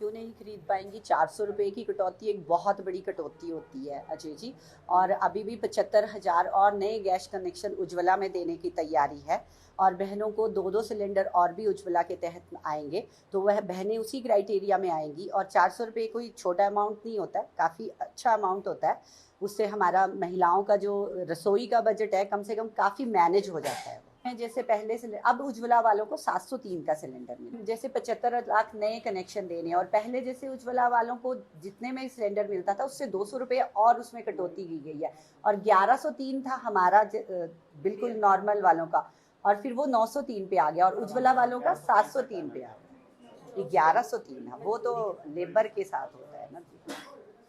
क्यों नहीं खरीद पाएंगी। 400 रुपये की कटौती एक बहुत बड़ी कटौती होती है अजय जी। और अभी भी 75,000 और नए गैस कनेक्शन उज्ज्वला में देने की तैयारी है। और बहनों को 2-2 सिलेंडर और भी उज्ज्वला के तहत आएंगे, तो वह बहनें उसी क्राइटेरिया में आएंगी। और 400 रुपये कोई छोटा अमाउंट नहीं होता है, काफ़ी अच्छा अमाउंट होता है। उससे हमारा महिलाओं का जो रसोई का बजट है कम से कम काफ़ी मैनेज हो जाता है। जैसे पहले से अब उज्ज्वला वालों को 703 का सिलेंडर मिले, जैसे 75 लाख नए कनेक्शन देने। और पहले जैसे उज्ज्वला वालों को जितने में सिलेंडर मिलता था उससे 200 रुपये और उसमें कटौती की गई है। और 1103 था हमारा बिल्कुल नॉर्मल वालों का, और फिर वो 903 पे आ गया, और उज्ज्वला वालों का 703 पे आ गया। 1103 है, वो तो लेबर के साथ होता है ना जी।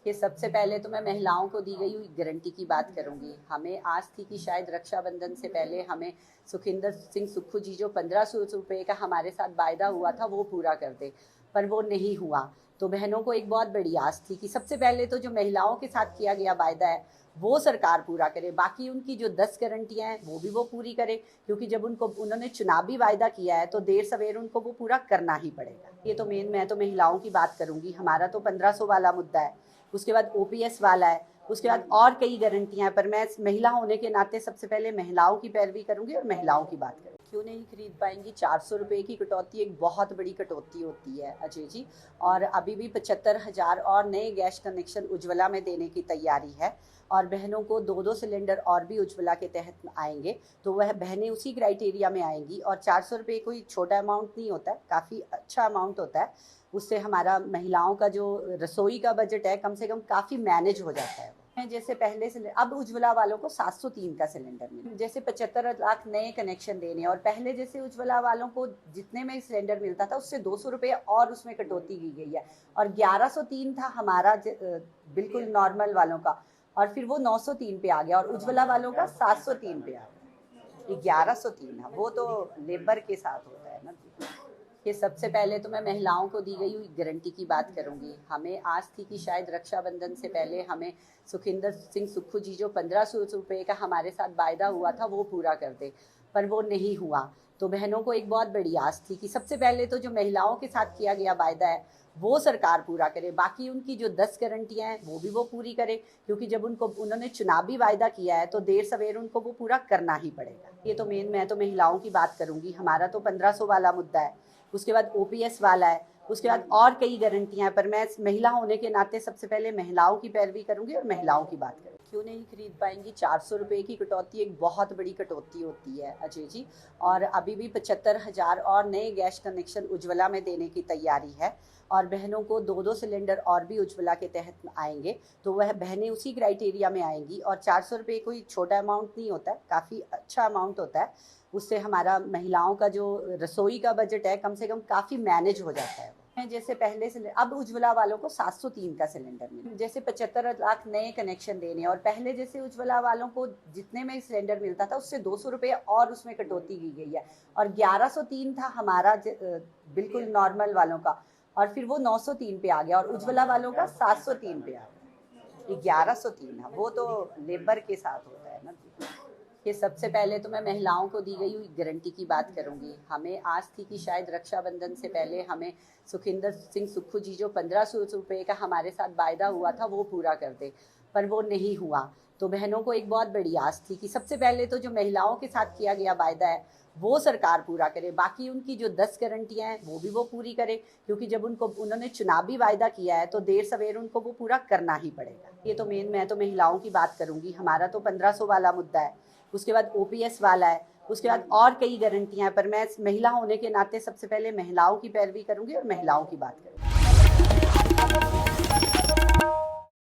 कि सबसे पहले तो मैं महिलाओं को दी गई हुई गारंटी की बात करूंगी। हमें आस थी कि शायद रक्षाबंधन से पहले हमें सुखिंदर सिंह सुक्खू जी जो 1500 रुपये का हमारे साथ वायदा हुआ था वो पूरा कर दे, पर वो नहीं हुआ। तो बहनों को एक बहुत बड़ी आस थी कि सबसे पहले तो जो महिलाओं के साथ किया गया वायदा है वो सरकार पूरा करे, बाकी उनकी जो 10 गारंटियां हैं वो भी वो पूरी करे, क्योंकि जब उन्होंने चुनावी वायदा किया है तो देर सवेर उनको वो पूरा करना ही पड़ेगा। ये तो मैं तो महिलाओं की बात करूंगी। हमारा तो 1500 वाला मुद्दा है, उसके बाद ओपीएस वाला है, उसके बाद और कई गारंटियां हैं। पर मैं महिला होने के नाते सबसे पहले महिलाओं की पैरवी करूंगी और महिलाओं की बात करूंगी। क्यों नहीं खरीद पाएंगी। 400 रुपये की कटौती एक बहुत बड़ी कटौती होती है अजय जी। और अभी भी 75,000 और नए गैस कनेक्शन उज्ज्वला में देने की तैयारी है। और बहनों को 2-2 सिलेंडर और भी उज्ज्वला के तहत आएंगे, तो वह बहनें उसी क्राइटेरिया में आएंगी। और 400 रुपये कोई छोटा अमाउंट नहीं होता है, काफ़ी अच्छा अमाउंट होता है। उससे हमारा महिलाओं का जो रसोई का बजट है कम से कम काफ़ी मैनेज हो जाता है। जैसे पहले से अब उज्ज्वला वालों को 703 का सिलेंडर मिले, जैसे 75 लाख नए कनेक्शन देने। और पहले जैसे उज्ज्वला वालों को जितने में सिलेंडर मिलता था उससे 200 रुपये और उसमें कटौती की गई है। और 1103 था हमारा बिल्कुल नॉर्मल वालों का, और फिर वो 903 पे आ गया, और उज्ज्वला वालों का 703 पे आ गया। 1103 है, वो तो लेबर के साथ होता है ना जी। कि सबसे पहले तो मैं महिलाओं को दी गई हुई गारंटी की बात करूंगी। हमें आस थी कि शायद रक्षाबंधन से पहले हमें सुखिंदर सिंह सुक्खू जी जो 1500 रुपये का हमारे साथ वायदा हुआ था वो पूरा कर दे, पर वो नहीं हुआ। तो बहनों को एक बहुत बड़ी आस थी कि सबसे पहले तो जो महिलाओं के साथ किया गया वायदा है वो सरकार पूरा करे, बाकी उनकी जो 10 गारंटियां हैं वो भी वो पूरी करे, क्योंकि जब उन्होंने चुनावी वायदा किया है तो देर सवेर उनको वो पूरा करना ही पड़ेगा। ये तो मैं तो महिलाओं की बात करूंगी। हमारा तो 1500 वाला मुद्दा है, उसके बाद ओपीएस वाला है, उसके बाद और कई गारंटियां हैं। पर मैं महिला होने के नाते सबसे पहले महिलाओं की पैरवी करूंगी और महिलाओं की बात करूंगी। क्यों नहीं खरीद पाएंगी। 400 रुपये की कटौती एक बहुत बड़ी कटौती होती है अजय जी। और अभी भी 75,000 और नए गैस कनेक्शन उज्ज्वला में देने की तैयारी है। और बहनों को 2-2 सिलेंडर और भी उज्ज्वला के तहत आएंगे, तो वह बहनें उसी क्राइटेरिया में आएंगी। और 400 रुपये कोई छोटा अमाउंट नहीं होता है, काफ़ी अच्छा अमाउंट होता है। उससे हमारा महिलाओं का जो रसोई का बजट है कम से कम काफ़ी मैनेज हो जाता है। जैसे पहले से अब उज्ज्वला वालों को 703 का सिलेंडर मिले, जैसे 75 लाख नए कनेक्शन देने। और पहले जैसे उज्ज्वला वालों को जितने में सिलेंडर मिलता था उससे 200 रुपये और उसमें कटौती की गई है। और 1103 था हमारा बिल्कुल नॉर्मल वालों का, और फिर वो 903 पे आ गया, और उज्ज्वला वालों का 703 पे आ गया। 1103 है, वो तो लेबर के साथ होता है ना जी। कि सबसे पहले तो मैं महिलाओं को दी गई हुई गारंटी की बात करूंगी। हमें आस थी कि शायद रक्षाबंधन से पहले हमें सुखिंदर सिंह सुक्खू जी जो 1500 रुपये का हमारे साथ वायदा हुआ था वो पूरा कर दे, पर वो नहीं हुआ। तो बहनों को एक बहुत बड़ी आस थी कि सबसे पहले तो जो महिलाओं के साथ किया गया वायदा है वो सरकार पूरा करे, बाकी उनकी जो 10 गारंटियां हैं वो भी वो पूरी करे, क्योंकि जब उन्होंने चुनावी वायदा किया है तो देर सवेर उनको वो पूरा करना ही पड़ेगा। ये तो मैं तो महिलाओं की बात करूंगी। हमारा तो 1500 वाला मुद्दा है, उसके बाद ओपीएस वाला है, उसके बाद और कई गारंटियां हैं। पर मैं महिला होने के नाते सबसे पहले महिलाओं की पैरवी करूंगी और महिलाओं की बात करूंगी।